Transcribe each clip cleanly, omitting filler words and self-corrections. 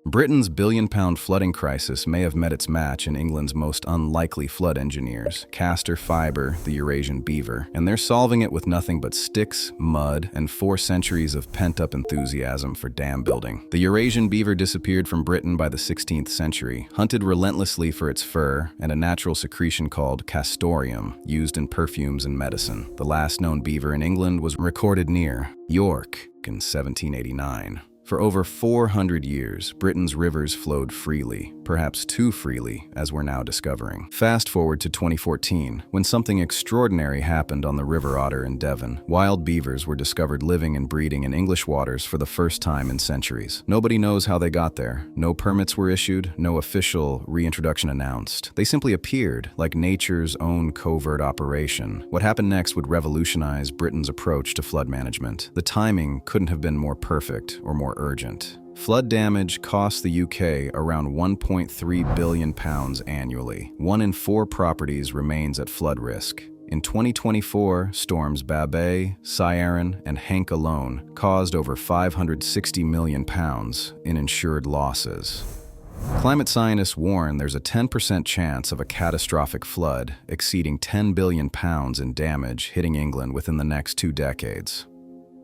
Britain's billion-pound flooding crisis may have met its match in England's most unlikely flood engineers, Castor Fibre, the Eurasian Beaver, and they're solving it with nothing but sticks, mud, and 4 centuries of pent-up enthusiasm for dam building. The Eurasian Beaver disappeared from Britain by the 16th century, hunted relentlessly for its fur and a natural secretion called castoreum, used in perfumes and medicine. The last known beaver in England was recorded near York in 1789. For over 400 years, Britain's rivers flowed freely, perhaps too freely, as we're now discovering. Fast forward to 2014, when something extraordinary happened on the River Otter in Devon. Wild beavers were discovered living and breeding in English waters for the first time in centuries. Nobody knows how they got there. No permits were issued, no official reintroduction announced. They simply appeared, like nature's own covert operation. What happened next would revolutionize Britain's approach to flood management. The timing couldn't have been more perfect or more urgent. Flood damage costs the UK around £1.3 billion annually. 1 in 4 properties remains at flood risk. In 2024, storms Babet, Ciarán, and Hank alone caused over £560 million in insured losses. Climate scientists warn there's a 10% chance of a catastrophic flood exceeding £10 billion in damage hitting England within the next 2 decades.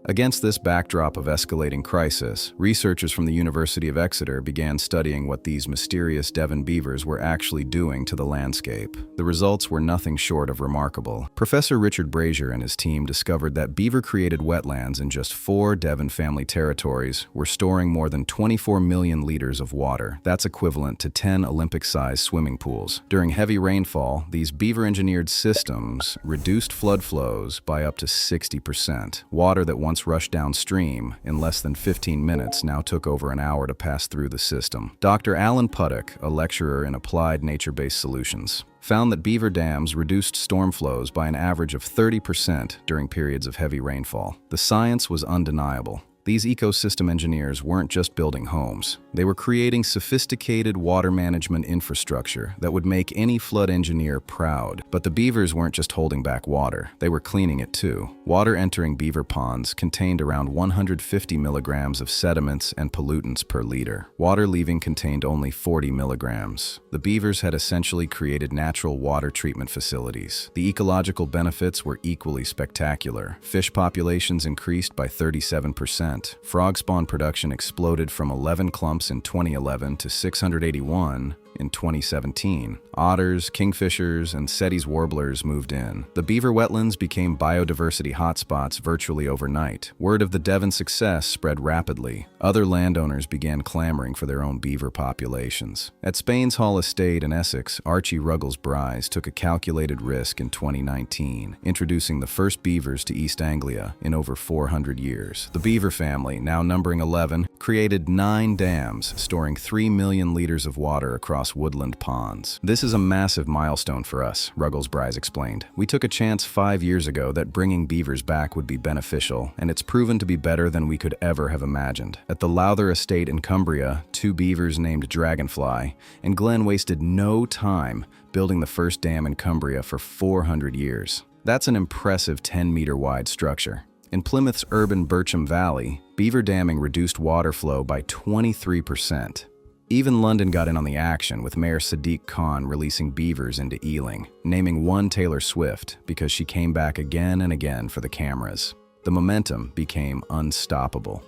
Against this backdrop of escalating crisis, researchers from the University of Exeter began studying what these mysterious Devon beavers were actually doing to the landscape. The results were nothing short of remarkable. Professor Richard Brazier and his team discovered that beaver-created wetlands in just 4 Devon family territories were storing more than 24 million liters of water. That's equivalent to 10 Olympic-sized swimming pools. During heavy rainfall, these beaver-engineered systems reduced flood flows by up to 60%. Water that once rushed downstream in less than 15 minutes now took over an hour to pass through the system. Dr. Alan Puttock, a lecturer in applied nature-based solutions, found that beaver dams reduced storm flows by an average of 30% during periods of heavy rainfall. The science was undeniable. These ecosystem engineers weren't just building homes. They were creating sophisticated water management infrastructure that would make any flood engineer proud. But the beavers weren't just holding back water. They were cleaning it too. Water entering beaver ponds contained around 150 milligrams of sediments and pollutants per liter. Water leaving contained only 40 milligrams. The beavers had essentially created natural water treatment facilities. The ecological benefits were equally spectacular. Fish populations increased by 37%. Frog spawn production exploded from 11 clumps in 2011 to 681 in 2017. Otters, kingfishers, and Sette's warblers moved in. The beaver wetlands became biodiversity hotspots virtually overnight. Word of the Devon success spread rapidly. Other landowners began clamoring for their own beaver populations. At Spain's Hall Estate in Essex, Archie Ruggles Bryce took a calculated risk in 2019, introducing the first beavers to East Anglia in over 400 years. The Beaver family, now numbering 11, created 9 dams, storing 3 million liters of water across woodland ponds. This is a massive milestone for us, Ruggles Bryce explained. We took a chance 5 years ago that bringing beavers back would be beneficial, and it's proven to be better than we could ever have imagined. At the Lowther estate in Cumbria, 2 beavers named Dragonfly and Glenn wasted no time building the first dam in Cumbria for 400 years. That's an impressive 10-meter wide structure. In Plymouth's urban Bircham Valley, beaver damming reduced water flow by 23%. Even London got in on the action, with Mayor Sadiq Khan releasing beavers into Ealing, naming one Taylor Swift because she came back again and again for the cameras. The momentum became unstoppable.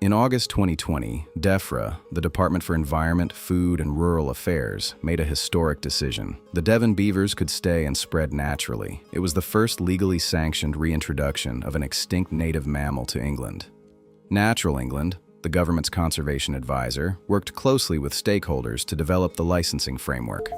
In August 2020, DEFRA, the Department for Environment, Food, and Rural Affairs, made a historic decision. The Devon beavers could stay and spread naturally. It was the first legally sanctioned reintroduction of an extinct native mammal to England. Natural England, the government's conservation advisor, worked closely with stakeholders to develop the licensing framework.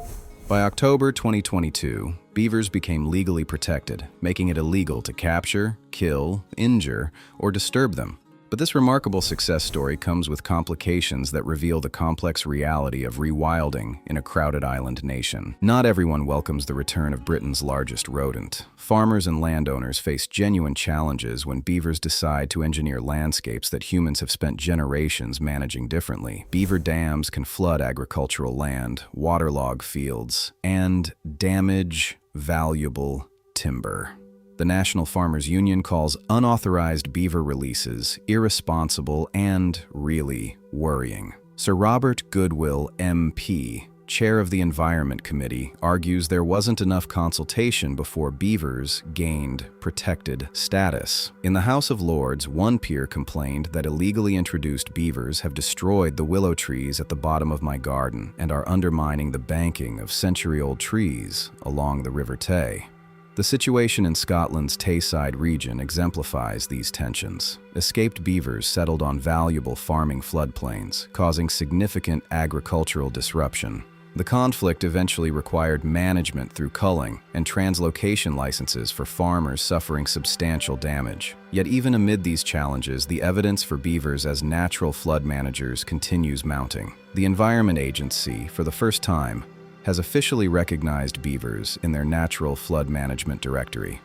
By October 2022, beavers became legally protected, making it illegal to capture, kill, injure, or disturb them. But this remarkable success story comes with complications that reveal the complex reality of rewilding in a crowded island nation. Not everyone welcomes the return of Britain's largest rodent. Farmers and landowners face genuine challenges when beavers decide to engineer landscapes that humans have spent generations managing differently. Beaver dams can flood agricultural land, waterlog fields, and damage valuable timber. The National Farmers Union calls unauthorized beaver releases irresponsible and really worrying. Sir Robert Goodwill, MP, chair of the Environment Committee, argues there wasn't enough consultation before beavers gained protected status. In the House of Lords, one peer complained that illegally introduced beavers have destroyed the willow trees at the bottom of my garden and are undermining the banking of century-old trees along the River Tay. The situation in Scotland's Tayside region exemplifies these tensions. Escaped beavers settled on valuable farming floodplains, causing significant agricultural disruption. The conflict eventually required management through culling and translocation licenses for farmers suffering substantial damage. Yet even amid these challenges, the evidence for beavers as natural flood managers continues mounting. The Environment Agency, for the first time, has officially recognized beavers in their Natural Flood Management Directory.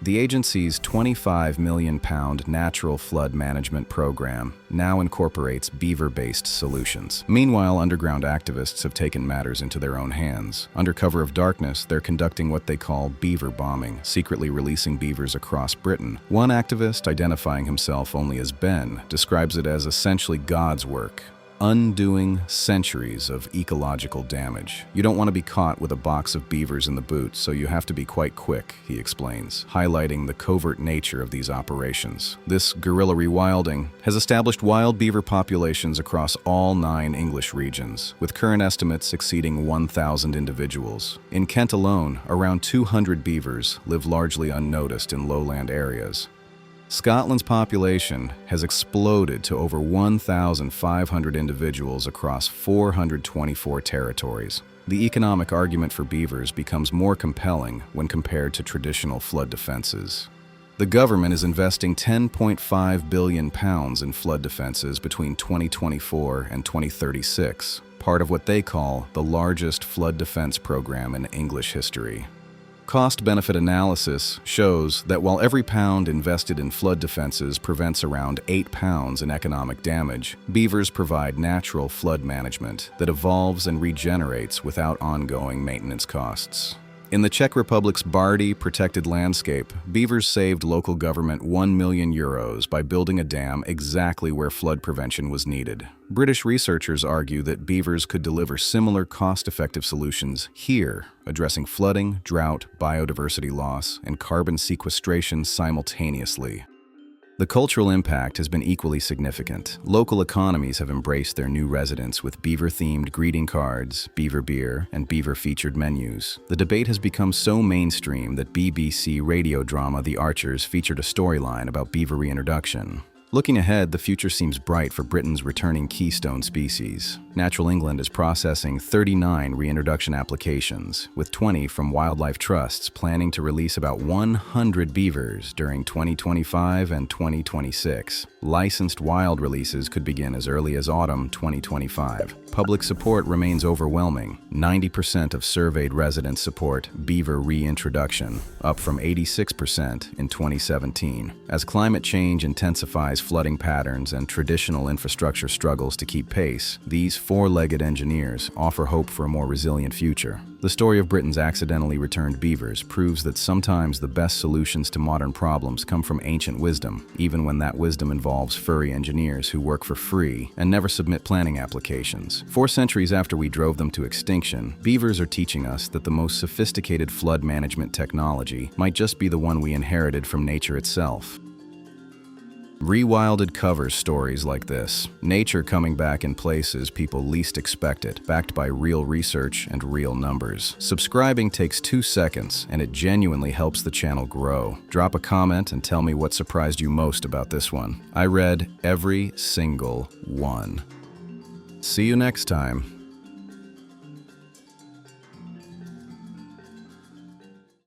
The agency's £25 million Natural Flood Management Program now incorporates beaver-based solutions. Meanwhile, underground activists have taken matters into their own hands. Under cover of darkness, they're conducting what they call beaver bombing, secretly releasing beavers across Britain. One activist, identifying himself only as Ben, describes it as essentially God's work, undoing centuries of ecological damage. You don't want to be caught with a box of beavers in the boot, so you have to be quite quick, he explains, highlighting the covert nature of these operations. This guerrilla rewilding has established wild beaver populations across all 9 English regions, with current estimates exceeding 1,000 individuals. In Kent alone, around 200 beavers live largely unnoticed in lowland areas. Scotland's population has exploded to over 1,500 individuals across 424 territories. The economic argument for beavers becomes more compelling when compared to traditional flood defenses. The government is investing £10.5 billion in flood defenses between 2024 and 2036, part of what they call the largest flood defense program in English history. Cost-benefit analysis shows that while every pound invested in flood defenses prevents around 8 pounds in economic damage, beavers provide natural flood management that evolves and regenerates without ongoing maintenance costs. In the Czech Republic's Bardy protected landscape, beavers saved local government €1 million by building a dam exactly where flood prevention was needed. British researchers argue that beavers could deliver similar cost-effective solutions here, addressing flooding, drought, biodiversity loss, and carbon sequestration simultaneously. The cultural impact has been equally significant. Local economies have embraced their new residents with beaver-themed greeting cards, beaver beer, and beaver-featured menus. The debate has become so mainstream that BBC radio drama The Archers featured a storyline about beaver reintroduction. Looking ahead, the future seems bright for Britain's returning Keystone species. Natural England is processing 39 reintroduction applications, with 20 from wildlife trusts planning to release about 100 beavers during 2025 and 2026. Licensed wild releases could begin as early as autumn 2025. Public support remains overwhelming. 90% of surveyed residents support beaver reintroduction, up from 86% in 2017. As climate change intensifies flooding patterns and traditional infrastructure struggles to keep pace, these four-legged engineers offer hope for a more resilient future. The story of Britain's accidentally returned beavers proves that sometimes the best solutions to modern problems come from ancient wisdom, even when that wisdom involves furry engineers who work for free and never submit planning applications. 4 centuries after we drove them to extinction, beavers are teaching us that the most sophisticated flood management technology might just be the one we inherited from nature itself. Rewilded covers stories like this, nature coming back in places people least expect it, backed by real research and real numbers. Subscribing takes 2 seconds, and it genuinely helps the channel grow. Drop a comment and tell me what surprised you most about this one. I read every single one. See you next time.